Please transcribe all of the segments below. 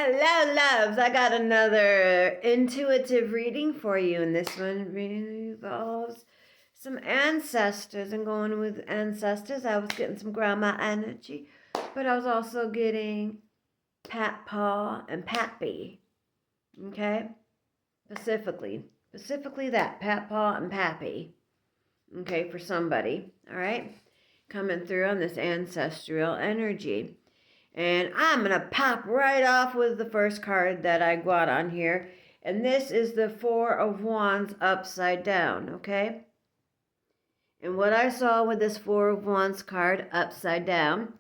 Hello, loves. I got another intuitive reading for you, and this one involves some ancestors. And going with ancestors, I was getting some grandma energy, but I was also getting Pat Paw and Pappy. Okay? Specifically that Pat Paw and Pappy. Okay, for somebody. All right? Coming through on this ancestral energy. And I'm going to pop right off with the first card that I got on here. And this is the Four of Wands upside down, okay? And what I saw with this Four of Wands card upside down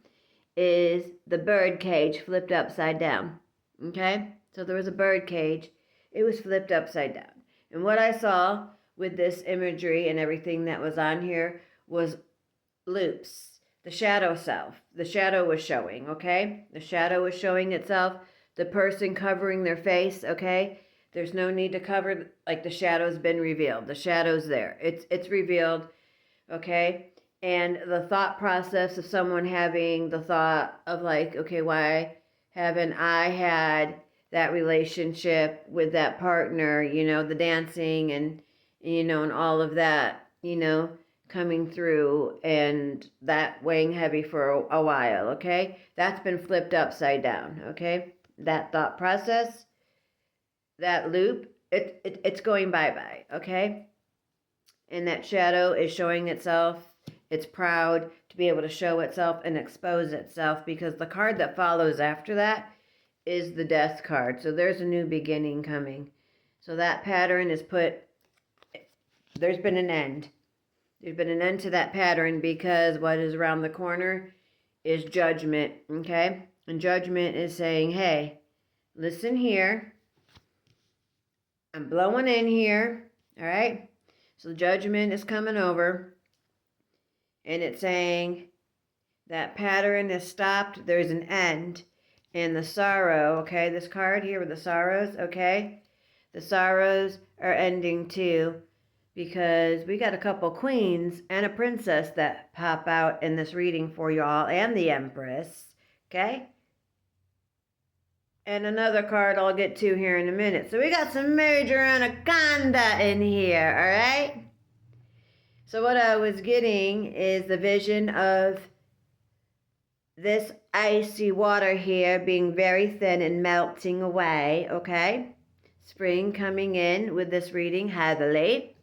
is the bird cage flipped upside down, okay? So there was a bird cage. It was flipped upside down. And what I saw with this imagery and everything that was on here was loops. The shadow self. The shadow was showing, okay? The shadow was showing itself. The person covering their face, okay? There's no need to cover, like the shadow's been revealed. The shadow's there. It's revealed, okay? And the thought process of someone having the thought of like, okay, why haven't I had that relationship with that partner, the dancing and, and all of that, coming through and that weighing heavy for a while, okay? That's been flipped upside down, okay? That thought process, that loop, it's going bye-bye, okay? And that shadow is showing itself. It's proud to be able to show itself and expose itself because the card that follows after that is the Death card. So there's a new beginning coming. So that pattern is there's been an end. There's been an end to that pattern because what is around the corner is judgment, okay? And judgment is saying, hey, listen here. I'm blowing in here, all right? So judgment is coming over. And it's saying that pattern is stopped. There's an end. And the sorrow, okay? This card here with the sorrows, okay? The sorrows are ending too. Because we got a couple queens and a princess that pop out in this reading for y'all, and the Empress, okay? And another card I'll get to here in a minute. So we got some major anaconda in here, all right? So what I was getting is the vision of this icy water here being very thin and melting away, okay? Spring coming in with this reading heavily.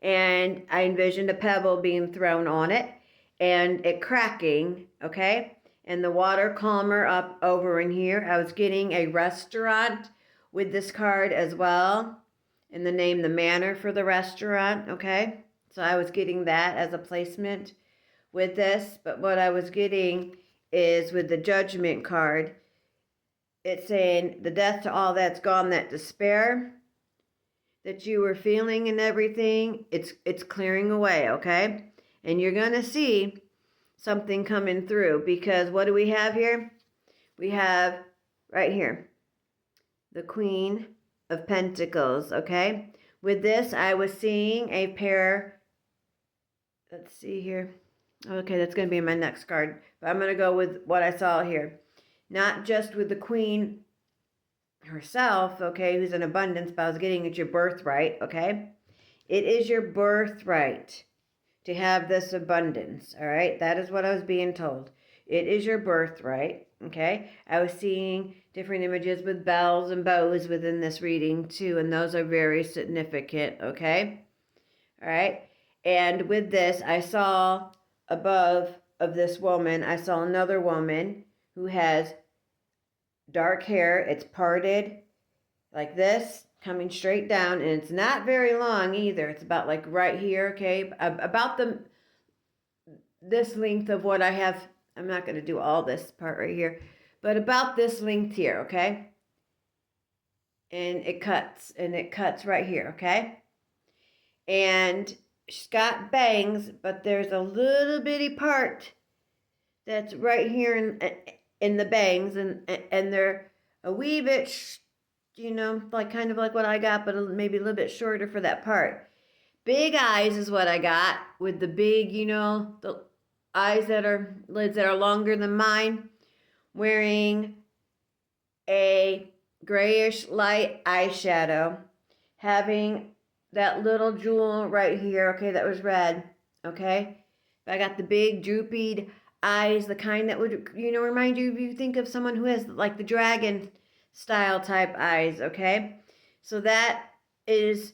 And I envisioned a pebble being thrown on it and it cracking, okay? And the water calmer up over in here. I was getting a restaurant with this card as well. And the name, the manor for the restaurant, okay? So I was getting that as a placement with this. But what I was getting is with the judgment card, it's saying the death to all that's gone, that despair that you were feeling and everything, it's clearing away, okay? And you're going to see something coming through because what do we have here? We have right here the Queen of Pentacles, okay? With this, I was seeing a pair, let's see here. Okay, that's going to be my next card. But I'm going to go with what I saw here. Not just with the Queen herself, okay, who's in abundance, but I was getting at your birthright, okay? It is your birthright to have this abundance, all right? That is what I was being told. It is your birthright, okay? I was seeing different images with bells and bows within this reading too, and those are very significant, okay? All right? And with this, I saw above of this woman, I saw another woman who has dark hair. It's parted like this, coming straight down, and it's not very long either. It's about like right here, okay? About this length of what I have. I'm not going to do all this part right here, but about this length here, okay? And it cuts right here, okay? And she's got bangs, but there's a little bitty part that's right here in the bangs, and they're a wee bit, like kind of like what I got, but maybe a little bit shorter for that part. Big eyes is what I got with the big, the lids that are longer than mine. Wearing a grayish light eyeshadow, having that little jewel right here, okay, that was red, okay? I got the big droopy eyes, the kind that would, remind you if you think of someone who has like the dragon style type eyes, okay? So that is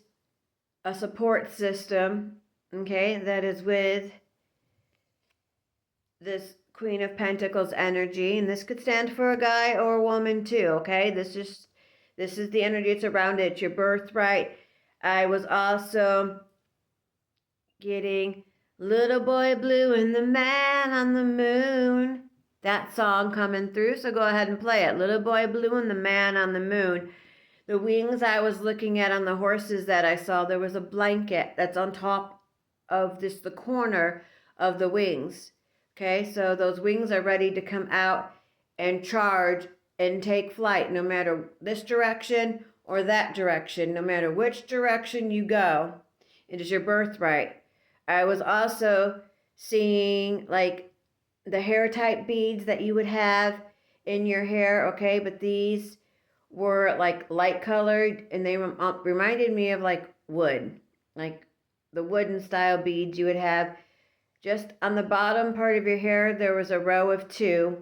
a support system, okay, that is with this Queen of Pentacles energy, and this could stand for a guy or a woman too, okay? This is the energy it's around it. It's your birthright. I was also getting Little Boy Blue and the Man on the Moon. That song coming through, so go ahead and play it. Little Boy Blue and the Man on the Moon. The wings I was looking at on the horses that I saw, there was a blanket that's on top of the corner of the wings. Okay, so those wings are ready to come out and charge and take flight no matter this direction or that direction, no matter which direction you go. It is your birthright. I was also seeing like the hair type beads that you would have in your hair, okay, but these were like light colored and they reminded me of like wood, like the wooden style beads you would have. Just on the bottom part of your hair, there was a row of two.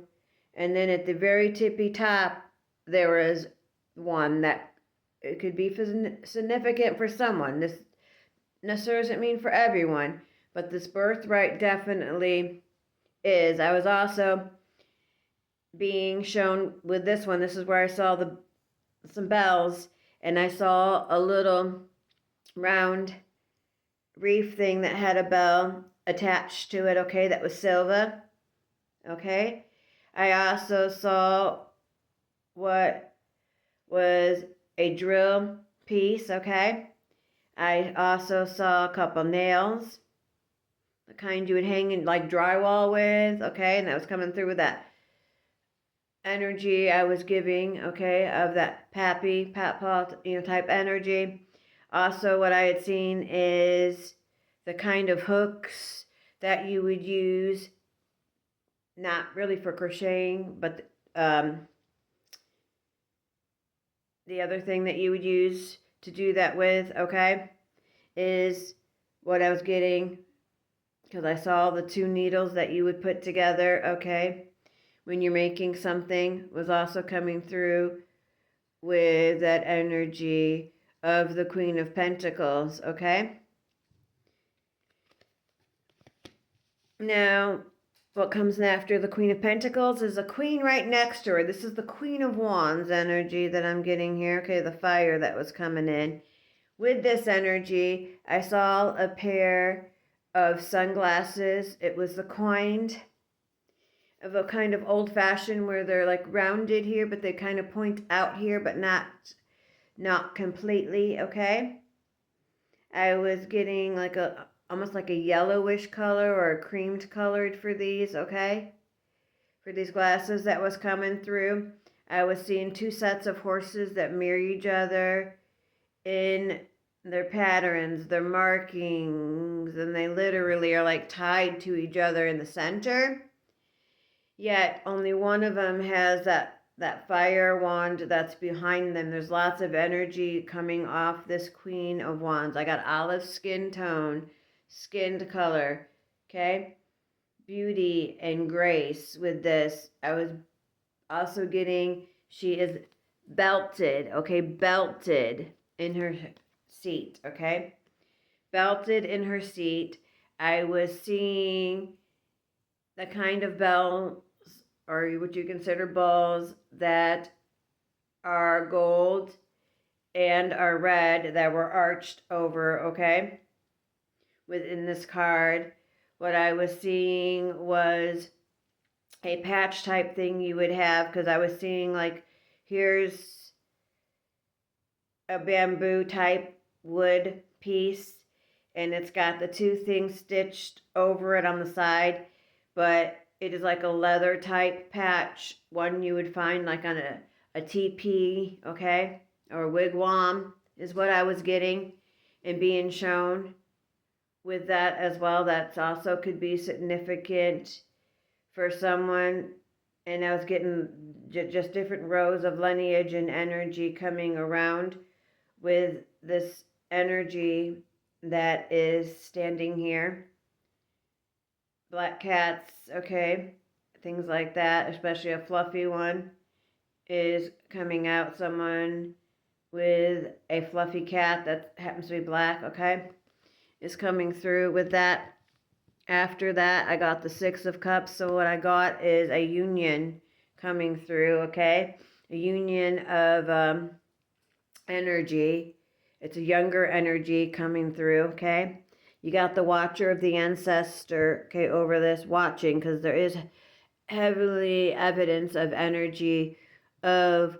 And then at the very tippy top, there was one that it could be significant for someone. This necessarily doesn't mean for everyone, but this birthright definitely is. I was also being shown with this one. This is where I saw some bells, and I saw a little round reef thing that had a bell attached to it, okay, that was silver, okay? I also saw what was a drill piece, okay? I also saw a couple nails, the kind you would hang in like drywall with, okay? And that was coming through with that energy I was giving, okay, of that paw, type energy. Also, what I had seen is the kind of hooks that you would use, not really for crocheting, but the other thing that you would use to do that with, okay, is what I was getting, because I saw the two needles that you would put together, okay, when you're making something, was also coming through with that energy of the Queen of Pentacles, okay? Now, what comes after the Queen of Pentacles is a queen right next to her. This is the Queen of Wands energy that I'm getting here. Okay, the fire that was coming in. With this energy, I saw a pair of sunglasses. It was the kind of a kind of old-fashioned where they're like rounded here, but they kind of point out here, but not completely, okay? I was getting like almost like a yellowish color or a creamed colored for these, okay? For these glasses that was coming through. I was seeing two sets of horses that mirror each other in their patterns, their markings, and they literally are like tied to each other in the center. Yet only one of them has that fire wand that's behind them. There's lots of energy coming off this Queen of Wands. I got olive skin tone, skinned color, okay? Beauty and grace with this. I was also getting, she is belted, okay? Belted in her seat, okay? Belted in her seat. I was seeing the kind of bell or what you consider balls that are gold and are red that were arched over, okay? Within this card, what I was seeing was a patch type thing you would have, because I was seeing like, here's a bamboo type wood piece, and it's got the two things stitched over it on the side, but it is like a leather type patch, one you would find like on a teepee, okay, or a wigwam is what I was getting and being shown with that as well. That's also could be significant for someone and I was getting just different rows of lineage and energy coming around with this energy that is standing here. Black cats, okay, things like that, especially a fluffy one is coming out. Someone with a fluffy cat that happens to be black, okay, is coming through with that. After that, I got the Six of Cups. So what I got is a union coming through, okay? A union of energy. It's a younger energy coming through, okay? You got the Watcher of the Ancestor, okay, over this watching, because there is heavily evidence of energy of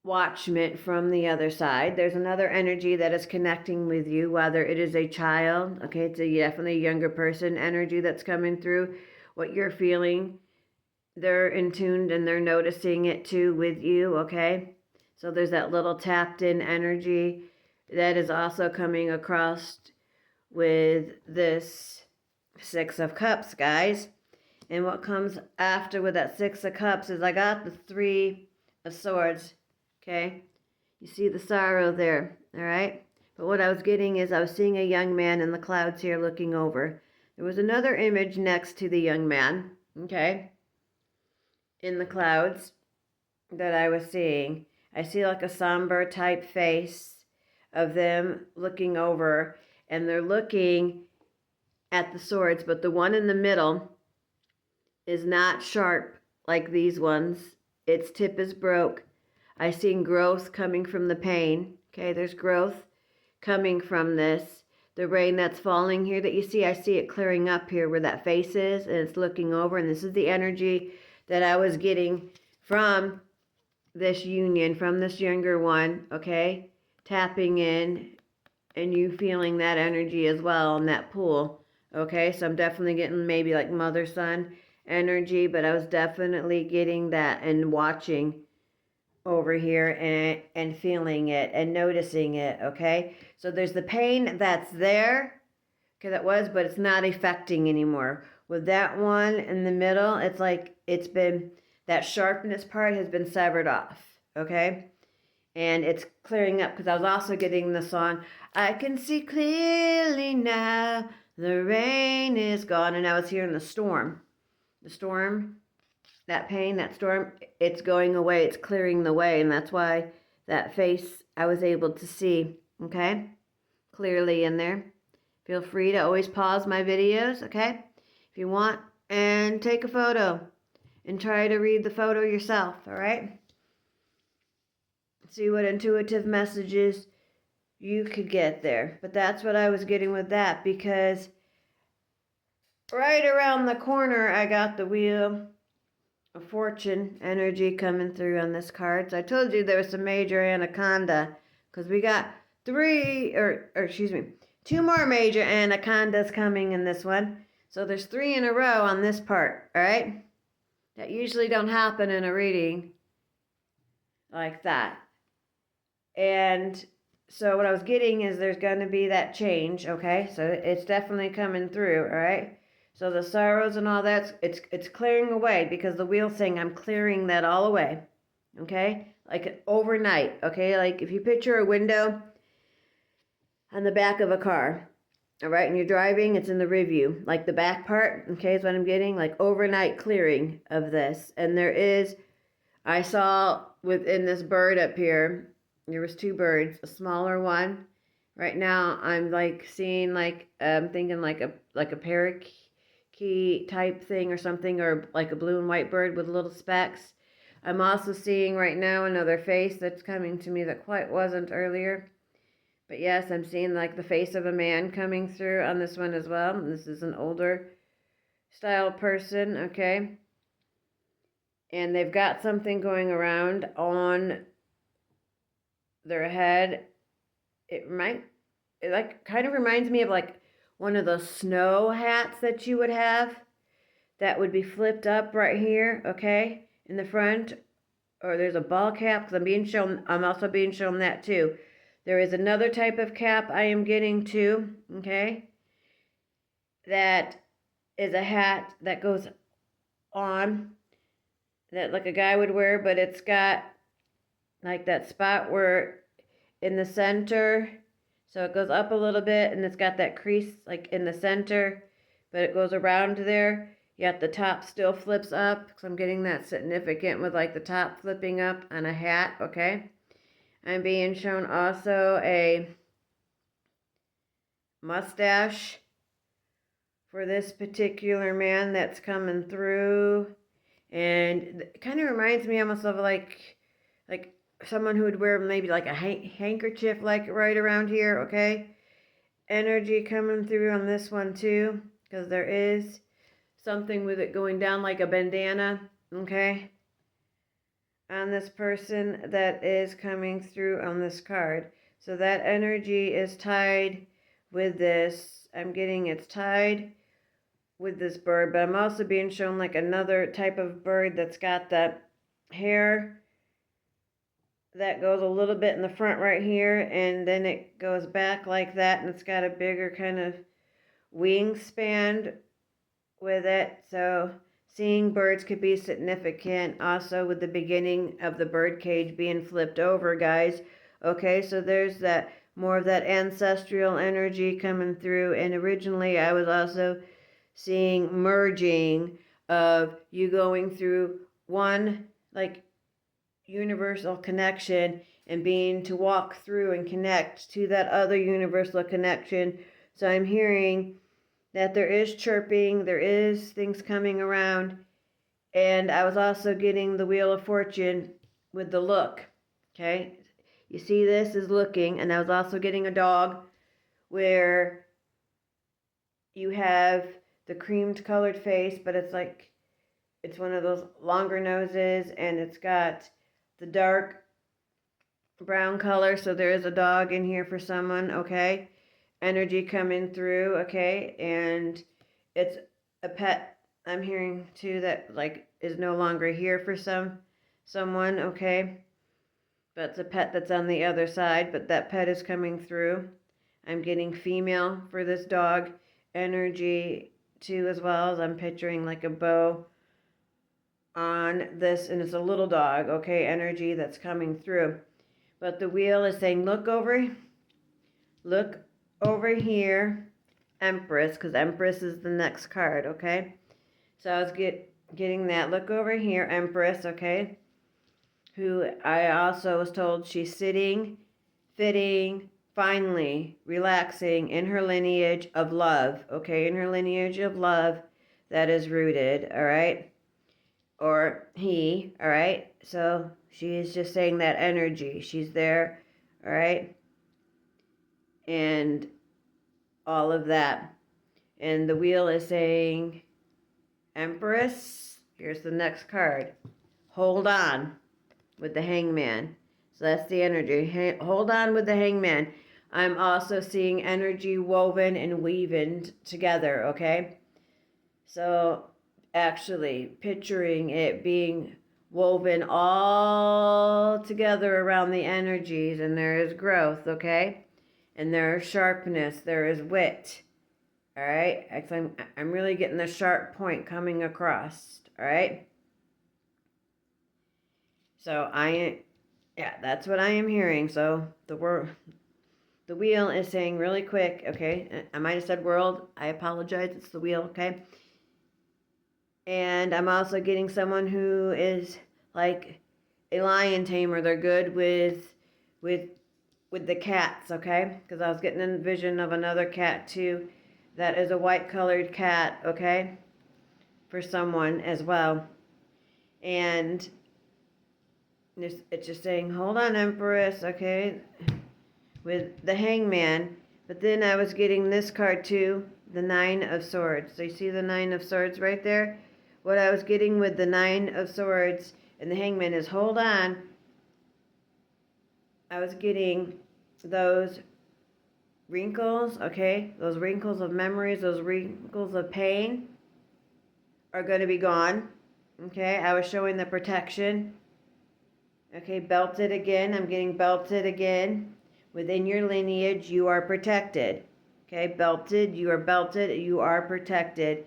watchment from the other side. There's another energy that is connecting with you, whether it is a child, okay, it's a definitely younger person energy that's coming through. What you're feeling, they're in tuned and they're noticing it too with you, okay? So there's that little tapped in energy that is also coming across with this Six of Cups, guys. And what comes after with that Six of Cups is I got the Three of Swords, okay? You see the sorrow there, all right? But what I was getting is I was seeing a young man in the clouds here looking over. There was another image next to the young man, okay, in the clouds that I was seeing. I see like a somber type face of them looking over, and they're looking at the swords, but the one in the middle is not sharp like these ones. Its tip is broke. I seen growth coming from the pain. Okay, there's growth coming from this. The rain that's falling here that you see, I see it clearing up here where that face is, and it's looking over, and this is the energy that I was getting from this union, from this younger one, okay? Tapping in, and you feeling that energy as well in that pool, okay? So I'm definitely getting maybe like mother-son energy, but I was definitely getting that and watching over here and feeling it and noticing it, okay? So there's the pain that's there, okay, that was, but it's not affecting anymore. With that one in the middle, it's like it's been, that sharpness part has been severed off, okay? And it's clearing up because I was also getting the song, I can see clearly now, the rain is gone, and I was hearing the storm. The storm, that pain, that storm, it's going away, it's clearing the way, and that's why that face I was able to see, okay, clearly in there. Feel free to always pause my videos, okay, if you want, and take a photo and try to read the photo yourself, all right? See what intuitive messages you could get there. But that's what I was getting with that, because right around the corner I got the Wheel of Fortune energy coming through on this card. So I told you there was some major anaconda, because we got two more major anacondas coming in this one. So there's 3 in a row on this part, all right? That usually don't happen in a reading like that. And so what I was getting is there's going to be that change, okay? So it's definitely coming through, all right? So the sorrows and all that, it's clearing away, because the wheel's saying I'm clearing that all away, okay? Like overnight, okay? Like if you picture a window on the back of a car, all right, and you're driving, it's in the review, like the back part, okay, is what I'm getting, like overnight clearing of this. And there is, I saw within this bird up here, there was 2 birds, a smaller one. Right now, I'm like seeing like, I'm thinking like a parakeet type thing or something, or like a blue and white bird with little specks. I'm also seeing right now another face that's coming to me that quite wasn't earlier. But yes, I'm seeing like the face of a man coming through on this one as well. This is an older style person, okay? And they've got something going around on their head. It like kind of reminds me of like one of those snow hats that you would have that would be flipped up right here, okay, in the front. Or there's a ball cap, because I'm also being shown that too. There is another type of cap I am getting too, okay, that is a hat that goes on that like a guy would wear, but it's got like that spot where in the center, so it goes up a little bit and it's got that crease like in the center, but it goes around there, yet the top still flips up, because I'm getting that significant with like the top flipping up on a hat. Okay, I'm being shown also a mustache for this particular man that's coming through, and it kind of reminds me almost of like someone who would wear maybe like a handkerchief like right around here. Okay, energy coming through on this one too, because there is something with it going down like a bandana. Okay, on this person that is coming through on this card. So that energy is tied with this. I'm getting it's tied with this bird, but I'm also being shown like another type of bird that's got that hair that goes a little bit in the front right here, and then it goes back like that, and it's got a bigger kind of wingspan with it. So seeing birds could be significant also with the beginning of the bird cage being flipped over, guys. Okay, so there's that more of that ancestral energy coming through, and originally I was also seeing merging of you going through one like universal connection and being to walk through and connect to that other universal connection. So I'm hearing that there is chirping, there is things coming around, and I was also getting the Wheel of Fortune with the look. Okay, you see this is looking, and I was also getting a dog where you have the creamed colored face, but it's like it's one of those longer noses, and it's got the dark brown color. So there is a dog in here for someone. Okay, energy coming through. Okay, and it's a pet I'm hearing too that like is no longer here for someone. Okay, but it's a pet that's on the other side, but that pet is coming through. I'm getting female for this dog energy too, as well as I'm picturing like a bow on this, and it's a little dog. Okay, energy that's coming through. But the wheel is saying look over here, Empress, because Empress is the next card. Okay, so I was getting that look over here, Empress. Okay, who I also was told she's sitting, fitting, finally relaxing in her lineage of love. Okay, in her lineage of love that is rooted. All right, or he. All right, so she is just saying that energy, she's there. All right, and all of that. And the wheel is saying Empress. Here's the next card. Hold on with the Hangman. So that's the energy. Hold on with the Hangman. I'm also seeing energy woven and weaving together. Okay, so actually picturing it being woven all together around the energies, and there is growth. Okay, and there is sharpness, there is wit. All right, I'm really getting the sharp point coming across. All right, so yeah, that's what I am hearing. So the wheel is saying really quick. Okay, I might have said world. I apologize. It's the wheel. Okay, and I'm also getting someone who is like a lion tamer. They're good with the cats. Okay, because I was getting a vision of another cat too. That is a white colored cat. Okay, for someone as well, and it's just saying, hold on, Empress, okay, with the Hangman. But then I was getting this card too, the Nine of Swords. So you see the Nine of Swords right there? What I was getting with the Nine of Swords and the Hangman is, hold on. I was getting those wrinkles, okay? Those wrinkles of memories, those wrinkles of pain are going to be gone, okay? I was showing the protection. Okay, belted again. I'm getting belted again. Within your lineage, you are protected. Okay, belted, you are protected,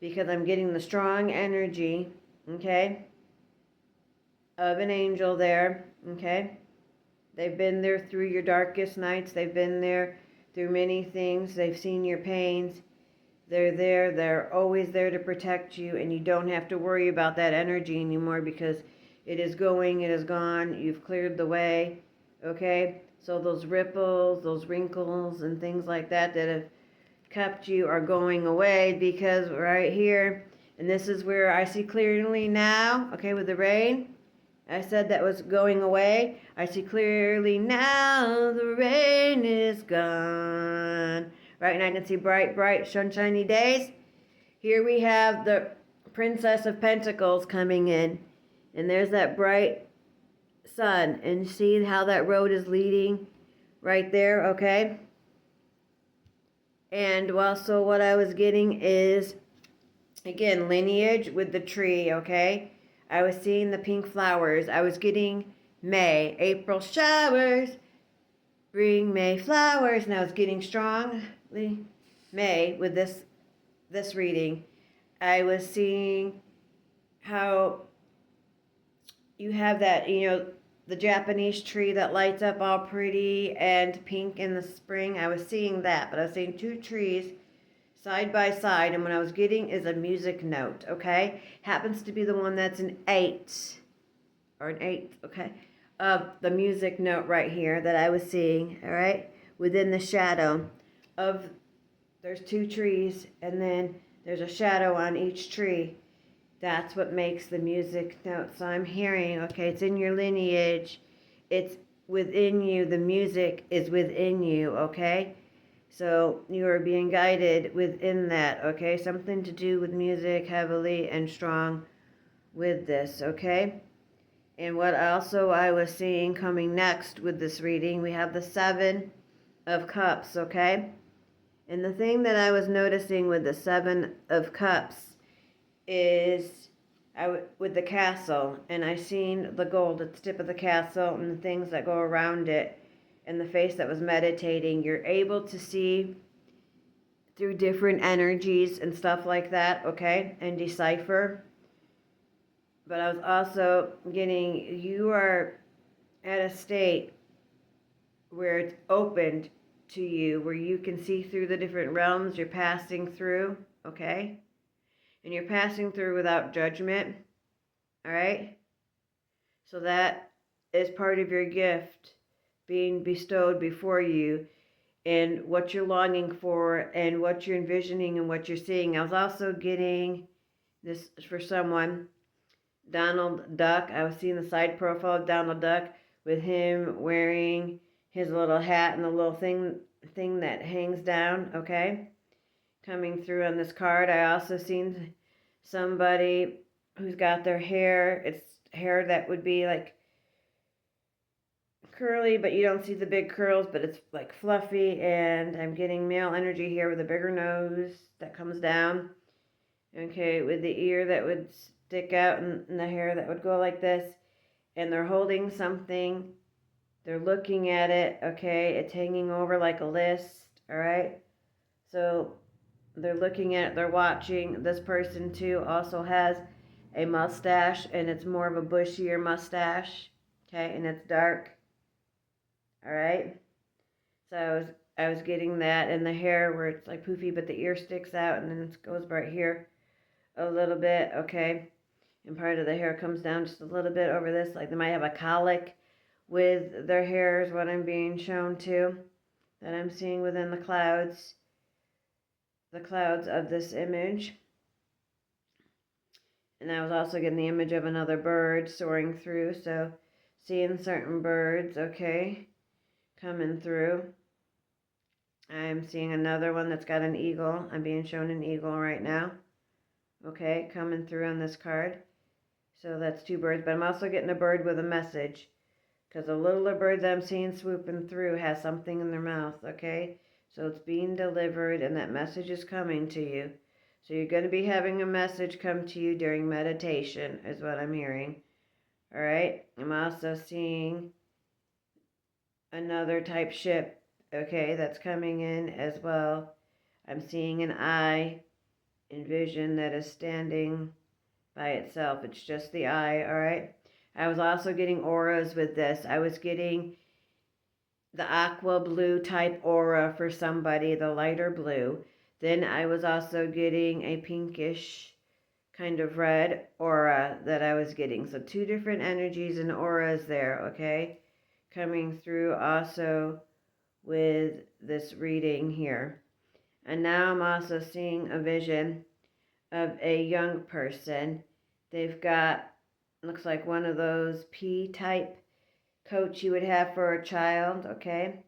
because I'm getting the strong energy. Okay, of an angel there, okay? They've been there through your darkest nights. They've been there through many things. They've seen your pains. They're there. They're always there to protect you, and you don't have to worry about that energy anymore because it is going, it is gone. You've cleared the way, okay? So those ripples, those wrinkles, and things like that that have kept you are going away because right here, and this is where I see clearly now, okay, with the rain. I said that was going away. I see clearly now the rain is gone. Right, and I can see bright, bright, sunshiny days. Here we have the Princess of Pentacles coming in. And there's that bright sun. And see how that road is leading right there, okay? And also what I was getting is, again, lineage with the tree, okay? I was seeing the pink flowers. I was getting May. April showers bring May flowers. And I was getting strongly May with this reading. I was seeing how you have that, the Japanese tree that lights up all pretty and pink in the spring. I was seeing that, but I was seeing two trees side by side, and what I was getting is a music note, okay? Happens to be the one that's an 8, or an 8, okay? Of the music note right here that I was seeing, all right? Within the shadow of, there's two trees, and then there's a shadow on each tree. That's what makes the music note. So I'm hearing, okay, it's in your lineage. It's within you. The music is within you, okay? So you are being guided within that, okay? Something to do with music heavily and strong with this, okay? And what also I was seeing coming next with this reading, we have the 7 of Cups, okay? And the thing that I was noticing with the 7 of Cups is with the castle, and I seen the gold at the tip of the castle and the things that go around it, and the face that was meditating. You're able to see through different energies and stuff like that, okay, and decipher. But I was also getting, you are at a state where it's opened to you, where you can see through the different realms you're passing through, okay? And you're passing through without judgment, all right? So that is part of your gift being bestowed before you, and what you're longing for and what you're envisioning and what you're seeing. I was also getting this for someone, Donald Duck. I was seeing the side profile of Donald Duck with him wearing his little hat and the little thing that hangs down, okay? Coming through on this card. I also seen somebody who's got their hair, it's hair that would be like curly, but you don't see the big curls, but it's like fluffy, and I'm getting male energy here with a bigger nose that comes down, okay, with the ear that would stick out and the hair that would go like this, and they're holding something, they're looking at it, okay, it's hanging over like a list, all right, so they're looking at it, they're watching. This person too also has a mustache, and it's more of a bushier mustache, okay, and it's dark. All right. So I was getting that, and the hair where it's like poofy, but the ear sticks out, and then it goes right here a little bit, okay. And part of the hair comes down just a little bit over this, like they might have a colic with their hair is what I'm being shown to, that I'm seeing within the clouds of this image. And I was also getting the image of another bird soaring through, so seeing certain birds, okay, coming through. I'm seeing another one that's got an eagle. I'm being shown an eagle right now. Okay, coming through on this card. So that's 2 birds, but I'm also getting a bird with a message, because the littler bird that I'm seeing swooping through has something in their mouth, okay? So it's being delivered, and that message is coming to you. So you're going to be having a message come to you during meditation, is what I'm hearing. All right? I'm also seeing another type ship, okay, that's coming in as well. I'm seeing an eye and vision that is standing by itself. It's just the eye, all right? I was also getting auras with this. I was getting the aqua blue type aura for somebody, the lighter blue. Then I was also getting a pinkish kind of red aura that I was getting. So 2 different energies and auras there, okay? Coming through also with this reading here. And now I'm also seeing a vision of a young person. They've got, looks like one of those P-type coats you would have for a child, okay?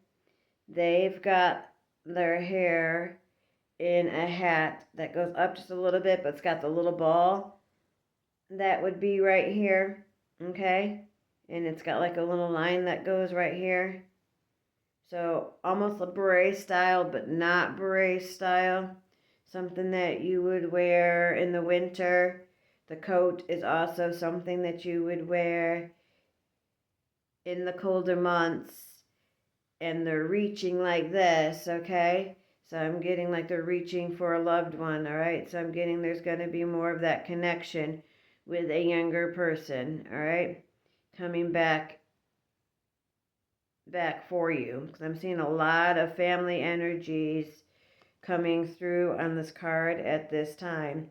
They've got their hair in a hat that goes up just a little bit, but it's got the little ball. That would be right here, okay? And it's got like a little line that goes right here. So almost a beret style, but not beret style. Something that you would wear in the winter. The coat is also something that you would wear in the colder months. And they're reaching like this, okay? So I'm getting like they're reaching for a loved one, all right? So I'm getting there's going to be more of that connection with a younger person, all right? Coming back for you, because I'm seeing a lot of family energies coming through on this card at this time.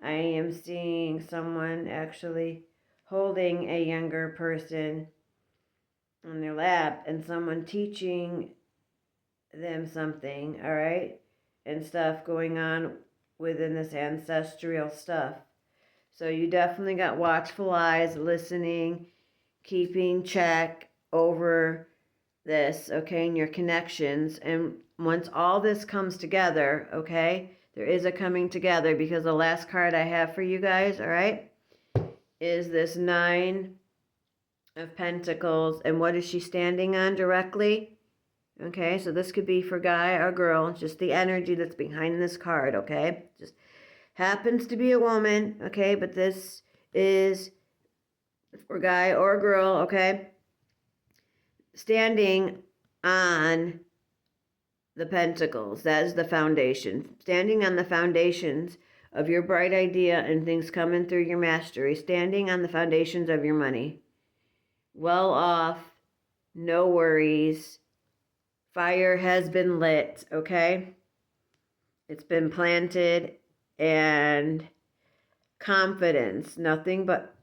I am seeing someone actually holding a younger person on their lap and someone teaching them something, all right, and stuff going on within this ancestral stuff. So you definitely got watchful eyes, listening, keeping check over this, okay, and your connections. And once all this comes together, okay, there is a coming together, because the last card I have for you guys, all right, is this 9 of Pentacles. And what is she standing on directly? Okay, so this could be for guy or girl. It's just the energy that's behind this card, okay? Just happens to be a woman, okay? But this is for guy or girl, okay? Standing on the Pentacles. That is the foundation. Standing on the foundations of your bright idea and things coming through your mastery. Standing on the foundations of your money. Well off. No worries. Fire has been lit, okay? It's been planted, and confidence. Nothing but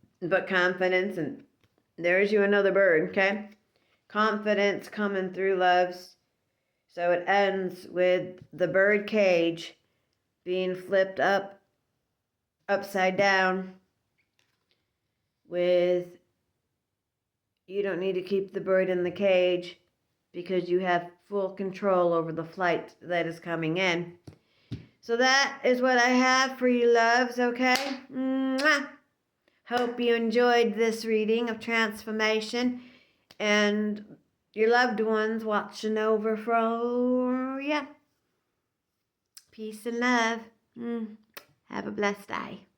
confidence. And there's you another bird, okay? Confidence coming through, loves. So it ends with the bird cage being flipped upside down, with you don't need to keep the bird in the cage because you have full control over the flight that is coming in. So that is what I have for you, loves, okay? Mwah! Hope you enjoyed this reading of transformation and your loved ones watching over for you. Peace and love. Have a blessed day.